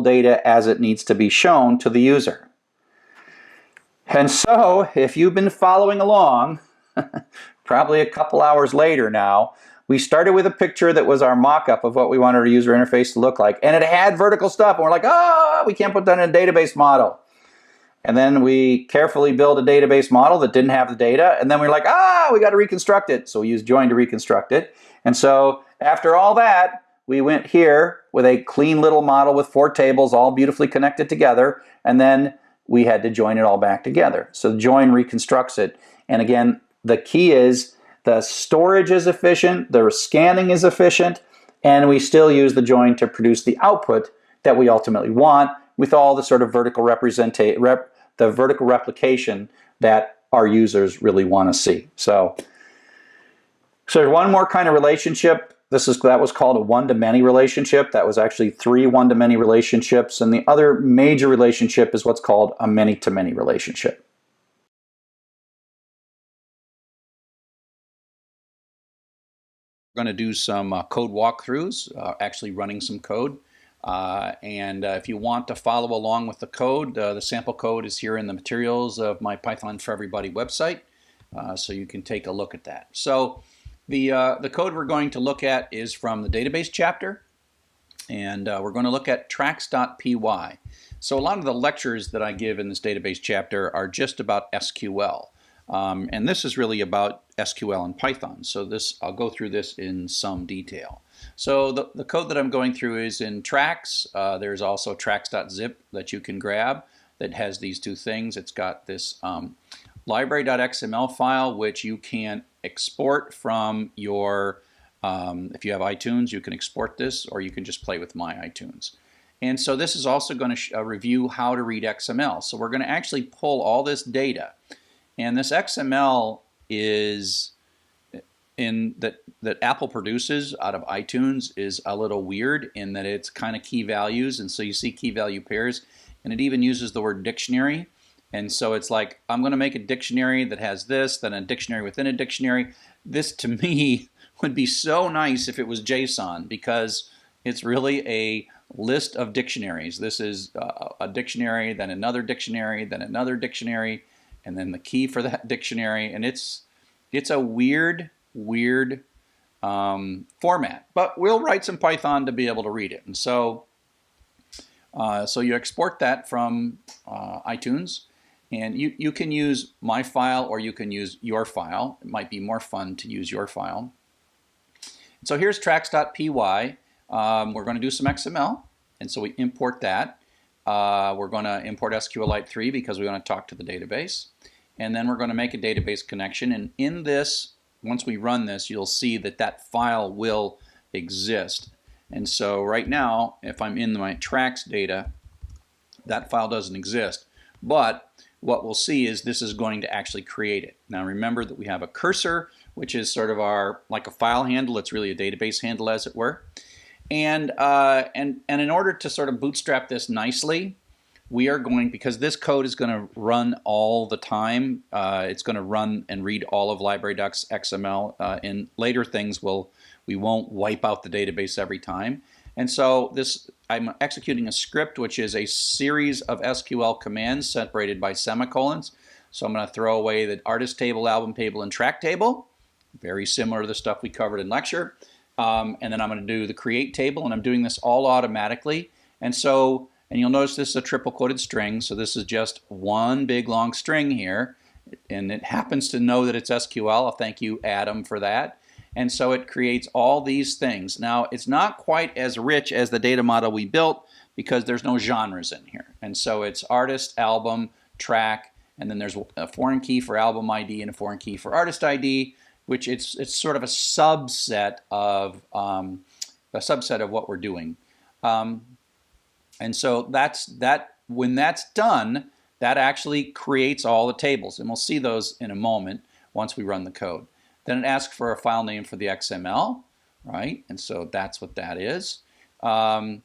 data as it needs to be shown to the user. And so, if you've been following along, probably a couple hours later now, we started with a picture that was our mock-up of what we wanted our user interface to look like, and it had vertical stuff, and we're like, oh, we can't put that in a database model. And then we carefully built a database model that didn't have the data, and then we're like, we got to reconstruct it. So we used join to reconstruct it. And so after all that, we went here with a clean little model with 4 tables all beautifully connected together, and then we had to join it all back together. So join reconstructs it. And again, the key is the storage is efficient, the scanning is efficient, and we still use the join to produce the output that we ultimately want with all the sort of vertical vertical replication that our users really want to see. So there's one more kind of relationship. That was called a one-to-many relationship. That was actually 3 one-to-many relationships. And the other major relationship is what's called a many-to-many relationship. We're going to do some code walkthroughs, actually running some code. If you want to follow along with the code, the sample code is here in the materials of my Python for Everybody website, so you can take a look at that. So the code we're going to look at is from the database chapter, and we're going to look at tracks.py. So a lot of the lectures that I give in this database chapter are just about SQL, and this is really about SQL and Python. So I'll go through this in some detail. So the code that I'm going through is in tracks. There's also tracks.zip that you can grab that has these 2 things. It's got this library.xml file which you can export from your, if you have iTunes, you can export this, or you can just play with my iTunes. And so this is also going to review how to read XML. So we're going to actually pull all this data, and this XML is that Apple produces out of iTunes is a little weird in that it's kind of key values, and so you see key value pairs, and it even uses the word dictionary. And so it's like, I'm going to make a dictionary that has this, then a dictionary within a dictionary. This to me would be so nice if it was JSON, because it's really a list of dictionaries. This is a dictionary, then another dictionary, then another dictionary, and then the key for that dictionary, and it's a weird format, but we'll write some Python to be able to read it. And so you export that from iTunes, and you can use my file or you can use your file. It might be more fun to use your file. So here's tracks.py. We're going to do some XML, and so we import that. We're going to import SQLite 3 because we want to talk to the database, and then we're going to make a database connection. And in this, once we run this, you'll see that that file will exist. And so right now, if I'm in my tracks data, that file doesn't exist. But what we'll see is this is going to actually create it. Now remember that we have a cursor, which is sort of like a file handle. It's really a database handle, as it were. And in order to sort of bootstrap this nicely, we are going, because this code is going to run all the time, it's going to run and read all of library.xml. In later things, we won't wipe out the database every time. And so I'm executing a script which is a series of SQL commands separated by semicolons. So I'm going to throw away the artist table, album table, and track table, very similar to the stuff we covered in lecture. And then I'm going to do the create table, and I'm doing this all automatically. And you'll notice this is a triple quoted string, so this is just one big long string here, and it happens to know that it's SQL. I'll thank you, Adam, for that. And so it creates all these things. Now, it's not quite as rich as the data model we built because there's no genres in here. And so it's artist, album, track, and then there's a foreign key for album ID and a foreign key for artist ID, which it's sort of a subset of what we're doing. And so when that's done, that actually creates all the tables, and we'll see those in a moment once we run the code. Then it asks for a file name for the XML, right? And so that's what that is. And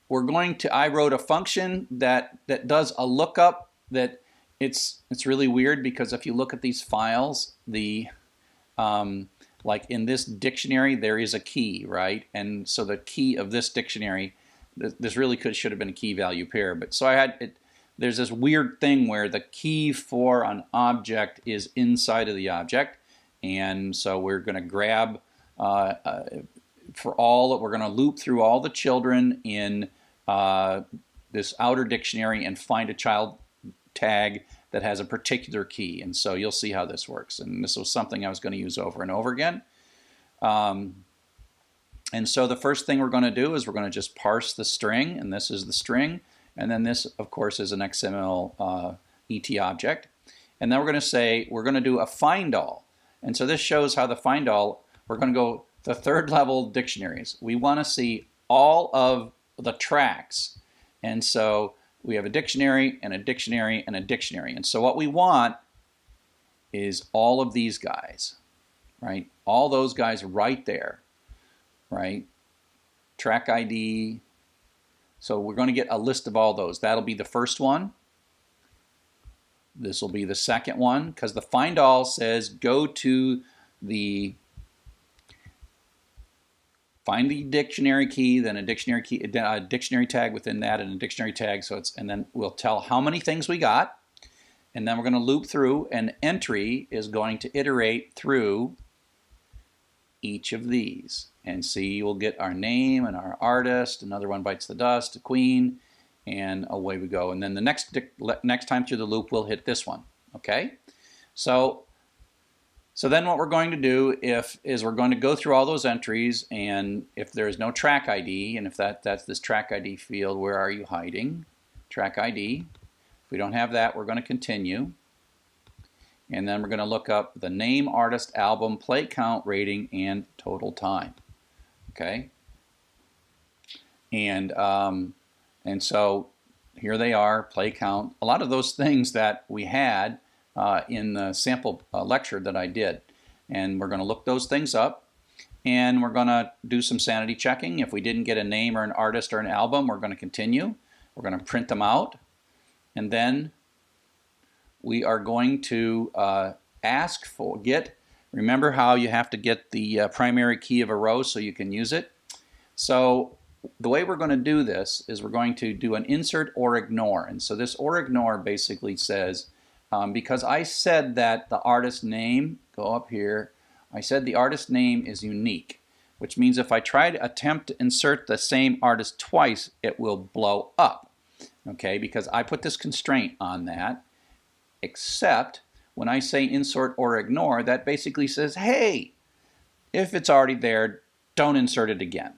we're going to, I wrote a function that does a lookup that it's really weird, because if you look at these files, like in this dictionary, there is a key, right? And so the key of this dictionary this really should have been a key value pair. But so I had it. There's this weird thing where the key for an object is inside of the object, and so we're going to grab we're going to loop through all the children in this outer dictionary and find a child tag that has a particular key. And so you'll see how this works. And this was something I was going to use over and over again. And so the first thing we're going to do is we're going to just parse the string, and this is the string. And then this, of course, is an XML ET object. And then we're going to say we're going to do a find all. And so this shows how the find all, we're going to go the third level dictionaries. We want to see all of the tracks. And so we have a dictionary and a dictionary and a dictionary. And so what we want is all of these guys, right? All those guys right there, right? Track ID. So we're going to get a list of all those. That'll be the first one. This will be the second one, because the find all says go to the find the dictionary key, then a dictionary key, a dictionary tag within that, and a dictionary tag. So and then we'll tell how many things we got, and then we're going to loop through. And entry is going to iterate through each of these, and see we'll get our name and our artist. Another one bites the dust, a queen, and away we go. And then the next time through the loop, we'll hit this one. Okay, so then what we're going to do is we're going to go through all those entries, and if there's no track ID, and if that's this track ID field, where are you hiding? Track ID. If we don't have that, we're going to continue. And then we're going to look up the name, artist, album, play count, rating, and total time. Okay? And so here they are, play count. A lot of those things that we had in the sample lecture that I did. And we're going to look those things up, and we're going to do some sanity checking. If we didn't get a name or an artist or an album, we're going to continue. We're going to print them out, and then we are going to ask for remember how you have to get the primary key of a row so you can use it? So the way we're going to do this is we're going to do an insert or ignore. And so this or ignore basically says, because I said that the artist name, go up here, I said the artist name is unique, which means if I try to attempt to insert the same artist twice, it will blow up, okay, because I put this constraint on that, except when I say insert or ignore, that basically says, hey, if it's already there, don't insert it again.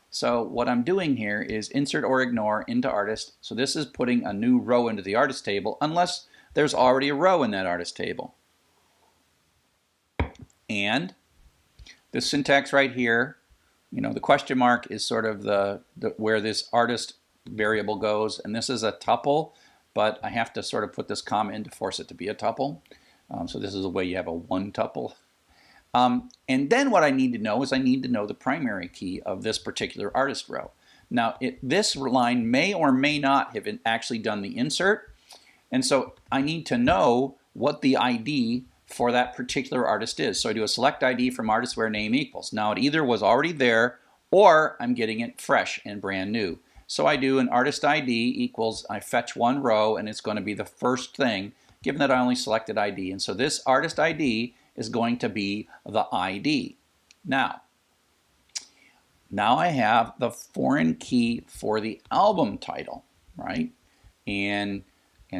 So what I'm doing here is insert or ignore into artist. So this is putting a new row into the artist table, unless there's already a row in that artist table. And this syntax right here, the question mark is sort of the where this artist variable goes, and this is a tuple, but I have to sort of put this comma in to force it to be a tuple. So this is the way you have a one tuple. And then what I need to know is I need to know the primary key of this particular artist row. Now this line may or may not have actually done the insert, and so I need to know what the ID for that particular artist is. So I do a select ID from artist where name equals. Now it either was already there or I'm getting it fresh and brand new. So I do an artist ID equals, I fetch one row, and it's going to be the first thing, given that I only selected ID. And so this artist ID is going to be the ID. Now I have the foreign key for the album title, right? And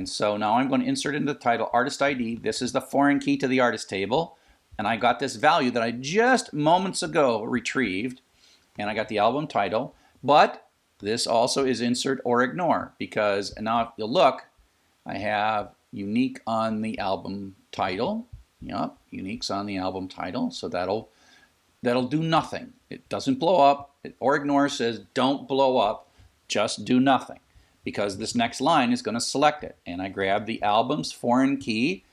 so now I'm going to insert into the title artist ID. This is the foreign key to the artist table. And I got this value that I just moments ago retrieved. And I got the album title. But this also is insert or ignore, because now if you look, I have unique on the album title. Yep, unique's on the album title. So that'll do nothing. It doesn't blow up. Or ignore says don't blow up, just do nothing, because this next line is going to select it. And I grab the album's foreign key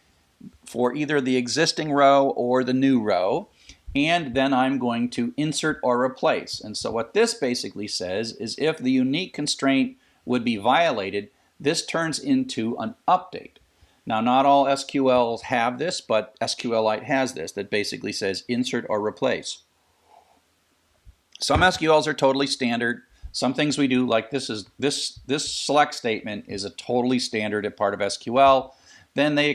for either the existing row or the new row, and then I'm going to insert or replace. And so what this basically says is if the unique constraint would be violated, this turns into an update. Now not all SQLs have this, but SQLite has this that basically says insert or replace. Some SQLs are totally standard. Some things we do, like this select statement, is a totally standard part of SQL. Then they